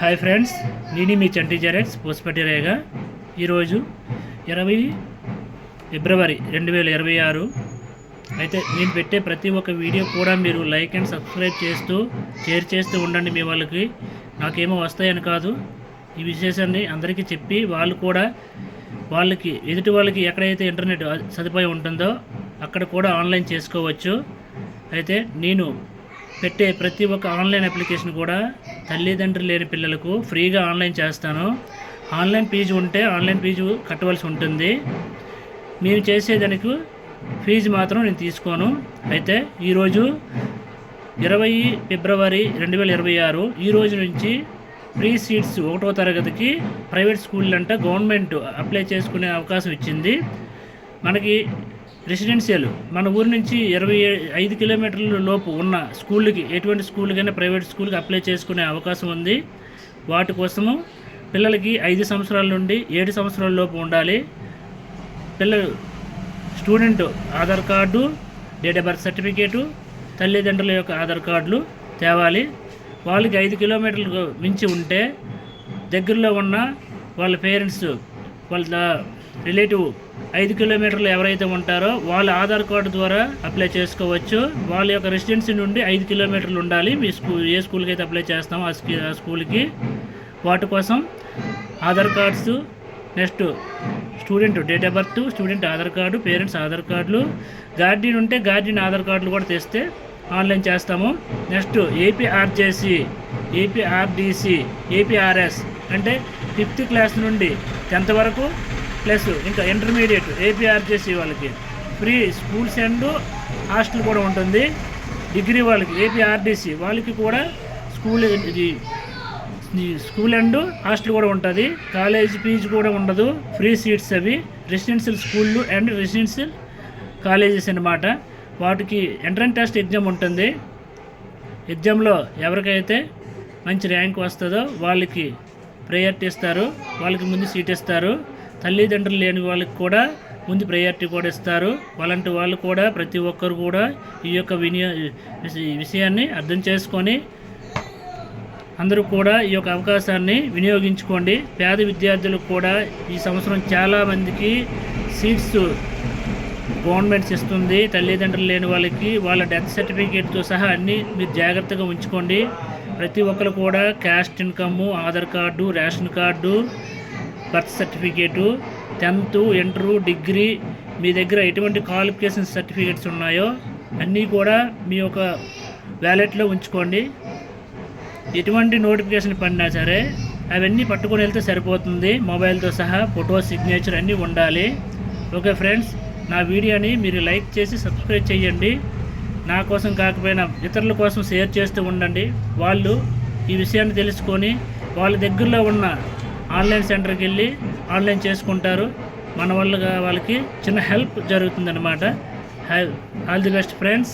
Hi friends, నేను మీ చంటి xerox పోస్పటి రేగ. ఈరోజు 20 ఫిబ్రవరి 2026. అయితే నేను పెట్టే ప్రతి ఒక్క వీడియో కూడా మీరు లైక్ అండ్ సబ్స్క్రైబ్ చేస్తూ షేర్ చేస్తూ ఉండండి. మీ వాళ్ళకి నాకేమో వస్తాయని కాదు, ఈ విశేషాన్ని అందరికీ చెప్పి వాళ్ళు కూడా ఎదుటి వాళ్ళకి ఎక్కడైతే ఇంటర్నెట్ సదుపాయం ఉంటుందో అక్కడ కూడా ఆన్లైన్ చేసుకోవచ్చు. అయితే నేను పెట్టే ప్రతి ఒక్క ఆన్లైన్ అప్లికేషన్ కూడా తల్లిదండ్రులు లేని పిల్లలకు ఫ్రీగా ఆన్లైన్ చేస్తాను. ఆన్లైన్ ఫీజు ఉంటే ఆన్లైన్ ఫీజు కట్టవలసి ఉంటుంది. మేము చేసేదానికి ఫీజు మాత్రం నేను తీసుకోను. అయితే ఈరోజు 20 ఫిబ్రవరి 2026 ఈ రోజు నుంచి ఫ్రీ సీట్స్ 1వ తరగతికి ప్రైవేట్ స్కూళ్ళు అంట గవర్నమెంట్ అప్లై చేసుకునే అవకాశం ఇచ్చింది. మనకి రెసిడెన్షియల్ మన ఊరి నుంచి 25 కిలోమీటర్ల లోపు ఉన్న స్కూళ్ళకి, ఎటువంటి స్కూల్కైనా ప్రైవేట్ స్కూల్కి అప్లై చేసుకునే అవకాశం ఉంది. వాటి కోసము పిల్లలకి 5 సంవత్సరాల నుండి 7 సంవత్సరాల లోపు ఉండాలి. Student Aadhaar card, date of birth certificate, తల్లిదండ్రుల యొక్క ఆధార్ కార్డులు తేవాలి. వాళ్ళకి 5 కిలోమీటర్లకు మించి ఉంటే దగ్గరలో ఉన్న వాళ్ళ పేరెంట్స్, వాళ్ళ రిలేటివ్ 5 కిలోమీటర్లు ఎవరైతే ఉంటారో వాళ్ళ ఆధార్ కార్డు ద్వారా అప్లై చేసుకోవచ్చు. వాళ్ళ యొక్క రెసిడెన్సీ నుండి 5 కిలోమీటర్లు ఉండాలి. మీ ఏ స్కూల్కి అయితే అప్లై చేస్తామో ఆ స్కూల్కి. వాటి కోసం Aadhaar cards, next student date of birth, student Aadhaar card, parents Aadhaar కార్డులు, గార్డియన్ ఉంటే గార్డియన్ ఆధార్ కార్డులు కూడా తెస్తే ఆన్లైన్ చేస్తాము. నెక్స్ట్ ఏపీఆర్జేసి, ఏపీఆర్డిసి, ఏపీఆర్ఎస్ అంటే 5th క్లాస్ నుండి 10th వరకు, ప్లస్ ఇంకా ఇంటర్మీడియట్ ఏపీఆర్జేసి వాళ్ళకి ఫ్రీ స్కూల్స్ అండ్ హాస్టల్ కూడా ఉంటుంది. డిగ్రీ వాళ్ళకి ఏపీఆర్డిసి వాళ్ళకి కూడా స్కూల్ అండ్ హాస్టల్ కూడా ఉంటుంది. కాలేజ్ ఫీజు కూడా ఉండదు, ఫ్రీ సీట్స్ అవి. రెసిడెన్షియల్ స్కూళ్ళు అండ్ రెసిడెన్షియల్ కాలేజెస్ అన్నమాట. వాటికి ఎంట్రన్స్ టెస్ట్ ఎగ్జామ్ ఉంటుంది. ఎగ్జామ్లో ఎవరికైతే మంచి ర్యాంక్ వస్తుందో వాళ్ళకి ప్రయారిటీ ఇస్తారు, వాళ్ళకి ముందు సీట్ ఇస్తారు. తల్లిదండ్రులు లేని వాళ్ళకి కూడా ముందు ప్రయారిటీ కూడా ఇస్తారు. అలాంటి వాళ్ళు కూడా ప్రతి ఒక్కరు కూడా ఈ యొక్క విషయాన్ని అర్థం చేసుకొని అందరూ కూడా ఈ యొక్క అవకాశాన్ని వినియోగించుకోండి. పేద విద్యార్థులకు కూడా ఈ సంవత్సరం చాలామందికి సీట్స్ గవర్నమెంట్స్ ఇస్తుంది. తల్లిదండ్రులు లేని వాళ్ళకి వాళ్ళ డెత్ సర్టిఫికేట్తో సహా అన్నీ మీరు జాగ్రత్తగా ఉంచుకోండి. ప్రతి ఒక్కరు కూడా caste income, Aadhaar card, ration card, birth certificate, 10th, inter, degree, మీ దగ్గర ఎటువంటి క్వాలిఫికేషన్ సర్టిఫికేట్స్ ఉన్నాయో అన్నీ కూడా మీ యొక్క వ్యాలెట్లో ఉంచుకోండి. ఎటువంటి నోటిఫికేషన్ పడినా సరే అవన్నీ పట్టుకొని వెళ్తే సరిపోతుంది. మొబైల్తో సహా ఫోటో, సిగ్నేచర్ అన్నీ ఉండాలి. ఓకే ఫ్రెండ్స్, నా వీడియోని మీరు లైక్ చేసి సబ్స్క్రైబ్ చేయండి. నా కోసం కాకపోయినా ఇతరుల కోసం షేర్ చేస్తూ ఉండండి. వాళ్ళు ఈ విషయాన్ని తెలుసుకొని వాళ్ళ దగ్గరలో ఉన్న ఆన్లైన్ సెంటర్కి వెళ్ళి ఆన్లైన్ చేసుకుంటారు. మన వల్ల వాళ్ళకి చిన్న హెల్ప్ జరుగుతుందన్నమాట. All the best friends.